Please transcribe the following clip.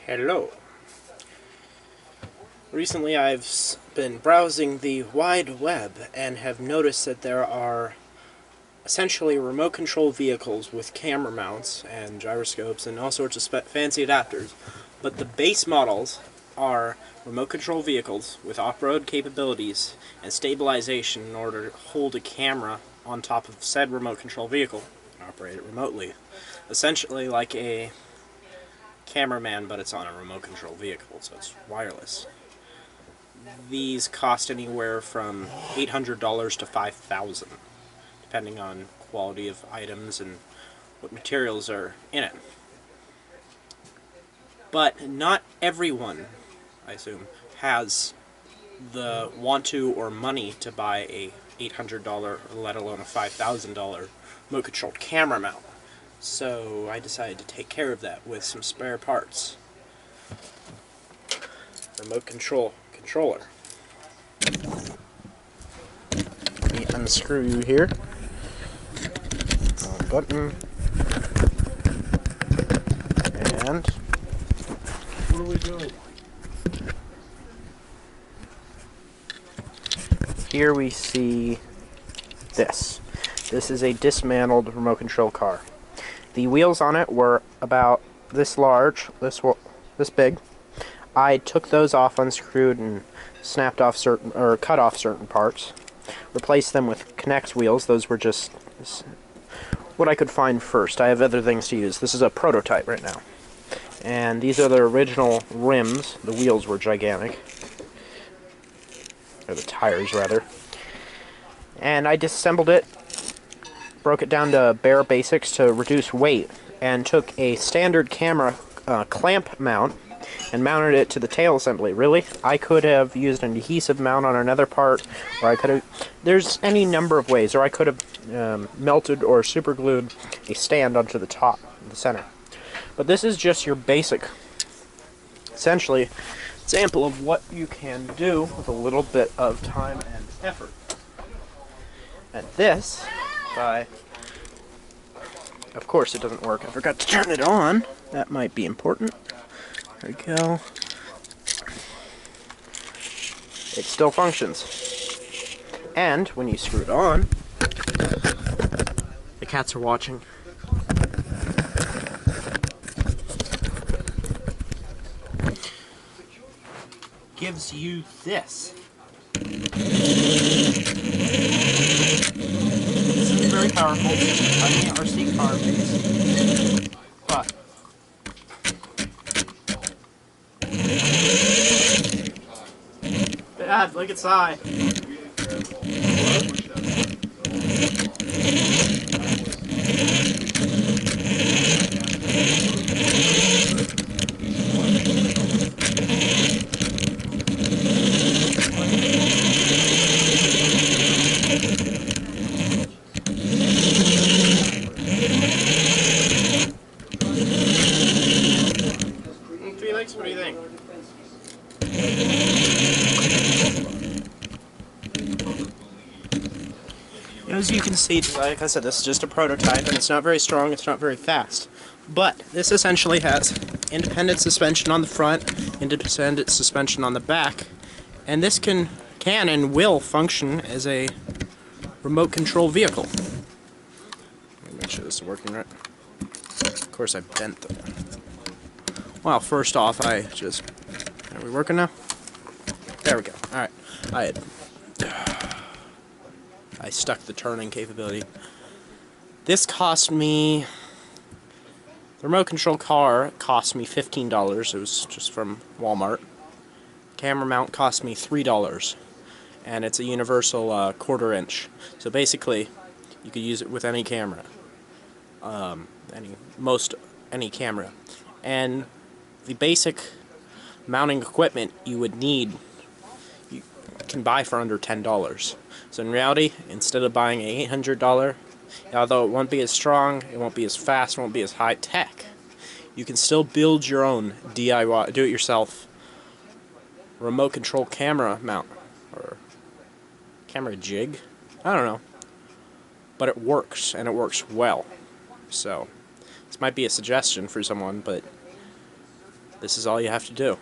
Hello. Recently I've been browsing the wide web and have noticed that there are essentially remote control vehicles with camera mounts and gyroscopes and all sorts of fancy adapters, but the base models are remote control vehicles with off-road capabilities and stabilization in order to hold a camera on top of said remote control vehicle and operate it remotely. Essentially like a cameraman, but it's on a remote control vehicle, so it's wireless. These cost anywhere from $800 to $5,000, depending on quality of items and what materials are in it. But not everyone, I assume, has the want to or money to buy a $800, let alone a $5,000 remote controlled camera mount. So I decided to take care of that with some spare parts. Remote controller. Let me unscrew you here. Button. And what do we do? Here we see this. This is a dismantled remote control car. The wheels on it were about this large, this big. I took those off, unscrewed, and snapped off cut off certain parts. Replaced them with Connect wheels. Those were just what I could find first. I have other things to use. This is a prototype right now. And these are the original rims. The wheels were gigantic. Or the tires, rather. And I disassembled it, broke it down to bare basics to reduce weight, and took a standard camera clamp mount and mounted it to the tail assembly. Really, I could have used an adhesive mount on another part, or I could have, there's any number of ways, or I could have melted or super glued a stand onto the top, the center. But this is just your basic, essentially, example of what you can do with a little bit of time and effort. And this, of course it doesn't work. I forgot to turn it on. That might be important. There we go. It still functions. And when you screw it on, the cats are watching. Gives you this. This isn't very powerful. It's a tiny RC car base. But Dad, look inside. Felix, what do you think? As you can see, like I said, this is just a prototype, and it's not very strong, it's not very fast. But this essentially has independent suspension on the front, independent suspension on the back, and this can and will function as a remote control vehicle. Let me make sure this is working right. Of course I bent them. Well, first off, are we working now? There we go. Alright. I stuck the turning capability. This cost me, the remote control car cost me $15. It was just from Walmart. Camera mount cost me $3. And it's a universal 1/4 inch. So basically, you could use it with any camera. Any camera. And the basic mounting equipment you would need, you can buy for under $10. So in reality, instead of buying a $800, although it won't be as strong, it won't be as fast, it won't be as high tech, you can still build your own DIY, do-it-yourself remote control camera mount, or camera jig, I don't know, but it works, and it works well. So this might be a suggestion for someone, but This is all you have to do.